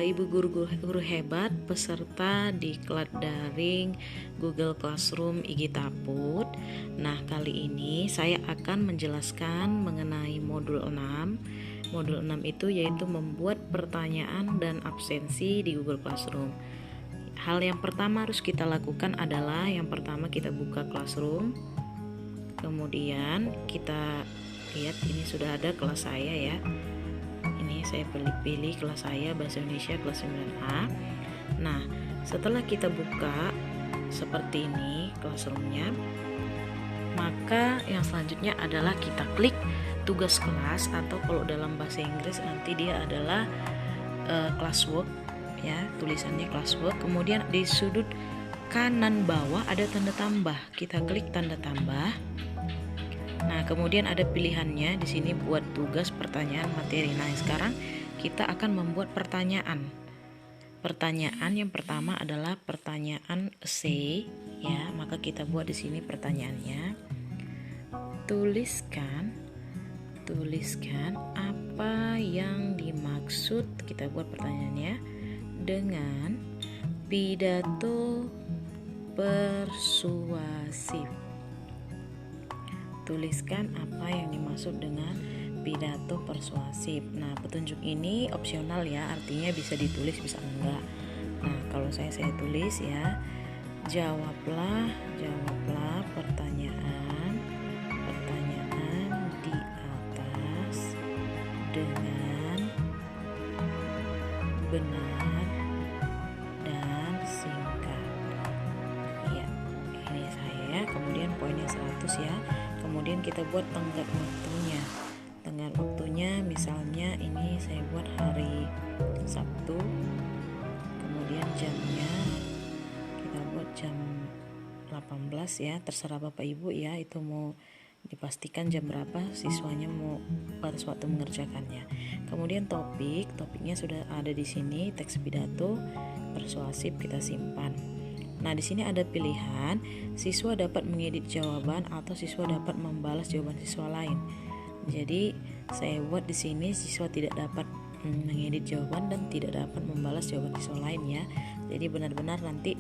Ibu guru hebat peserta diklat daring Google Classroom IG Taput. Nah, kali ini saya akan menjelaskan mengenai modul 6. Modul 6 itu yaitu membuat pertanyaan dan absensi di Google Classroom. Hal yang pertama harus kita lakukan adalah yang pertama kita buka Classroom. Kemudian kita lihat ini sudah ada kelas saya ya. Ini saya pilih kelas saya Bahasa Indonesia kelas 9A. Nah, setelah kita buka seperti ini Classroom-nya, maka yang selanjutnya adalah kita klik tugas kelas, atau kalau dalam bahasa Inggris nanti dia adalah classwork ya, tulisannya classwork. Kemudian di sudut kanan bawah ada tanda tambah, kita klik tanda tambah. Nah, kemudian ada pilihannya di sini buat tugas, pertanyaan, materi. Nah, sekarang kita akan membuat pertanyaan. Pertanyaan yang pertama adalah pertanyaan essay ya, maka kita buat di sini pertanyaannya. Tuliskan apa yang dimaksud, kita buat pertanyaannya, dengan pidato persuasif. Tuliskan apa yang dimaksud dengan pidato persuasif. Nah, petunjuk ini opsional ya, artinya bisa ditulis bisa enggak. Nah, kalau saya tulis ya, jawablah pertanyaan di atas dengan benar dan singkat. Ya, ini saya ya. Kemudian poinnya 100 ya. Kemudian kita buat tenggat waktunya. Tenggat waktunya misalnya ini saya buat hari Sabtu. Kemudian jamnya kita buat jam 18 ya, terserah Bapak Ibu ya, itu mau dipastikan jam berapa siswanya mau batas waktu mengerjakannya. Kemudian topiknya sudah ada di sini, teks pidato persuasif kita simpan. Nah, di sini ada pilihan siswa dapat mengedit jawaban atau siswa dapat membalas jawaban siswa lain. Jadi, saya buat di sini siswa tidak dapat mengedit jawaban dan tidak dapat membalas jawaban siswa lain ya. Jadi benar-benar nanti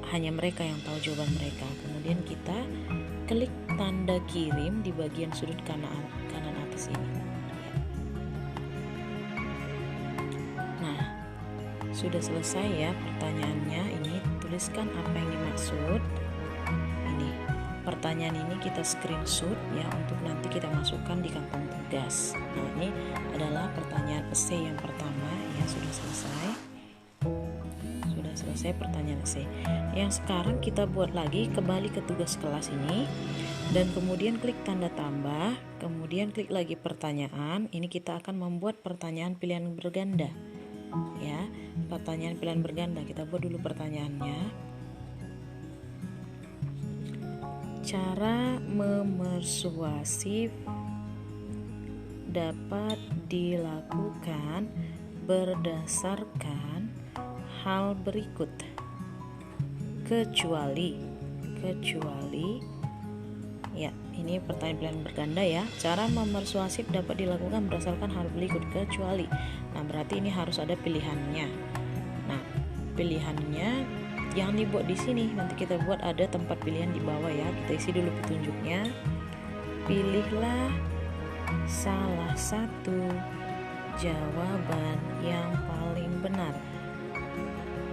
hanya mereka yang tahu jawaban mereka. Kemudian kita klik tanda kirim di bagian sudut kanan atas ini. Nah, sudah selesai ya pertanyaannya. Ini tuliskan apa yang dimaksud. Ini pertanyaan ini kita screenshot ya, untuk nanti kita masukkan di kantong tugas. Nah, ini adalah pertanyaan essay yang pertama ya, sudah selesai pertanyaan essay. Yang sekarang kita buat lagi, kembali ke tugas kelas ini dan kemudian klik tanda tambah, kemudian klik lagi pertanyaan. Ini kita akan membuat pertanyaan pilihan berganda ya, pertanyaan pilihan berganda. Kita buat dulu pertanyaannya. Cara memersuasif dapat dilakukan berdasarkan hal berikut, kecuali ya, ini pertanyaan pilihan berganda ya. Cara memersuasif dapat dilakukan berdasarkan hal berikut kecuali. Nah, berarti ini harus ada pilihannya. Nah, pilihannya yang dibuat di sini, nanti kita buat ada tempat pilihan di bawah ya. Kita isi dulu petunjuknya. Pilihlah salah satu jawaban yang paling benar.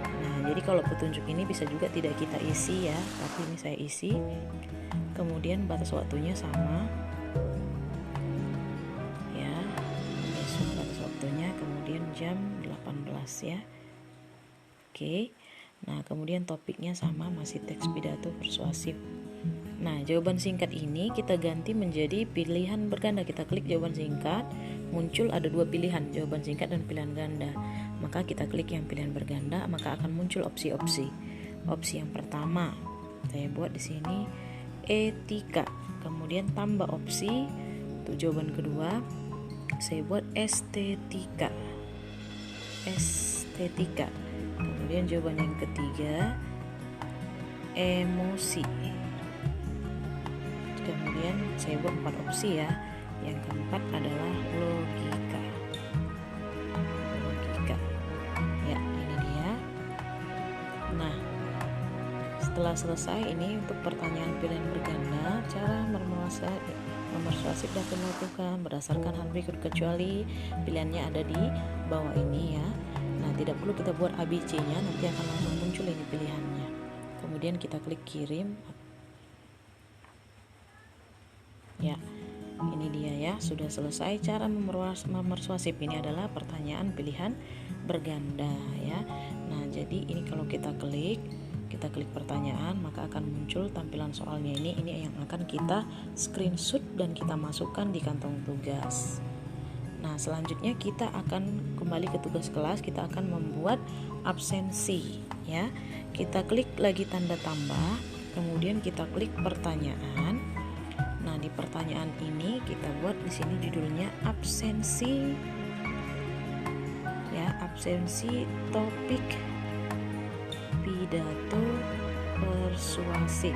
Nah, jadi kalau petunjuk ini bisa juga tidak kita isi ya, tapi ini saya isi. Kemudian batas waktunya sama ya, batas waktunya kemudian jam 18 ya. Oke. Nah, kemudian topiknya sama, masih teks pidato persuasif. Nah, jawaban singkat ini kita ganti menjadi pilihan berganda. Kita klik jawaban singkat, muncul ada dua pilihan, jawaban singkat dan pilihan ganda. Maka kita klik yang pilihan berganda, maka akan muncul opsi-opsi. Opsi yang pertama, saya buat di sini etika. Kemudian tambah opsi untuk jawaban kedua, saya buat estetika. Kemudian jawaban yang ketiga emosi. Kemudian saya buat 4 opsi ya. Yang keempat adalah logika. Ya, setelah selesai ini untuk pertanyaan pilihan berganda, cara memersuasif dapat dilakukan berdasarkan hal berikut kecuali pilihannya ada di bawah ini ya. Nah, tidak perlu kita buat ABC-nya, nanti akan langsung muncul ini pilihannya. Kemudian kita klik kirim. Ya, ini dia ya, sudah selesai cara memersuasif. Ini adalah pertanyaan pilihan berganda ya. Nah, jadi ini kalau kita klik pertanyaan, maka akan muncul tampilan soalnya ini yang akan kita screenshot dan kita masukkan di kantong tugas. Nah, selanjutnya kita akan kembali ke tugas kelas, kita akan membuat absensi ya. Kita klik lagi tanda tambah, kemudian kita klik pertanyaan. Nah, di pertanyaan ini kita buat di sini judulnya absensi ya, absensi topik pidato persuasif.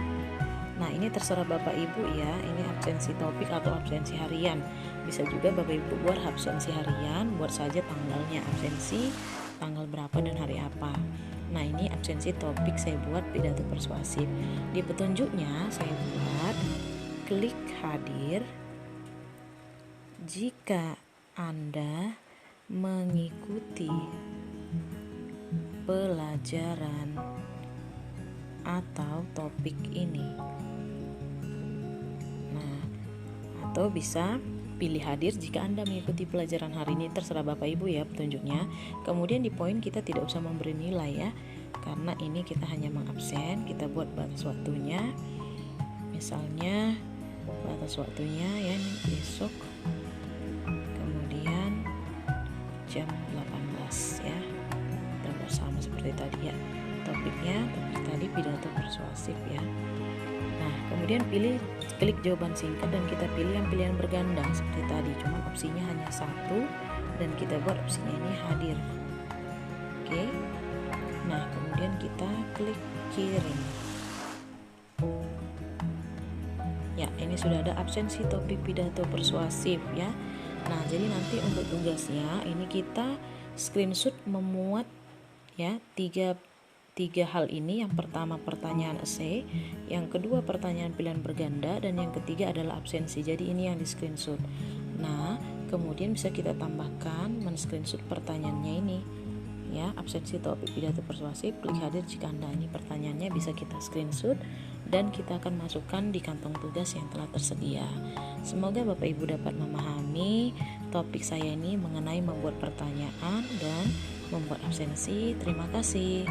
Nah, ini terserah Bapak Ibu ya, ini absensi topik atau absensi harian. Bisa juga Bapak Ibu buat absensi harian, buat saja tanggalnya, absensi tanggal berapa dan hari apa. Nah, ini absensi topik saya buat pidato persuasif. Di petunjuknya saya buat klik hadir jika Anda mengikuti pelajaran atau topik ini. Nah, atau bisa pilih hadir jika Anda mengikuti pelajaran hari ini, terserah Bapak Ibu ya petunjuknya. Kemudian di poin kita tidak usah memberi nilai ya, karena ini kita hanya mengabsen. Kita buat batas waktunya, misalnya batas waktunya ya ini besok, kemudian jam 18 ya, dan bersama seperti tadi ya. Topik tadi pidato persuasif ya. Nah, kemudian klik jawaban singkat dan kita pilih yang pilihan berganda seperti tadi, cuma opsinya hanya satu dan kita buat opsinya ini hadir. Oke. Nah, kemudian kita klik kirim. Ya, ini sudah ada absensi topik pidato persuasif ya. Nah, jadi nanti untuk tugasnya ini kita screenshot memuat ya tiga hal ini. Yang pertama pertanyaan esai, yang kedua pertanyaan pilihan berganda, dan yang ketiga adalah absensi. Jadi ini yang di screenshot. Nah, kemudian bisa kita tambahkan men-screenshot pertanyaannya ini ya, absensi topik pidato persuasif, klik hadir jika Anda. Ini pertanyaannya bisa kita screenshot dan kita akan masukkan di kantong tugas yang telah tersedia. Semoga Bapak Ibu dapat memahami topik saya ini mengenai membuat pertanyaan dan membuat absensi. Terima kasih.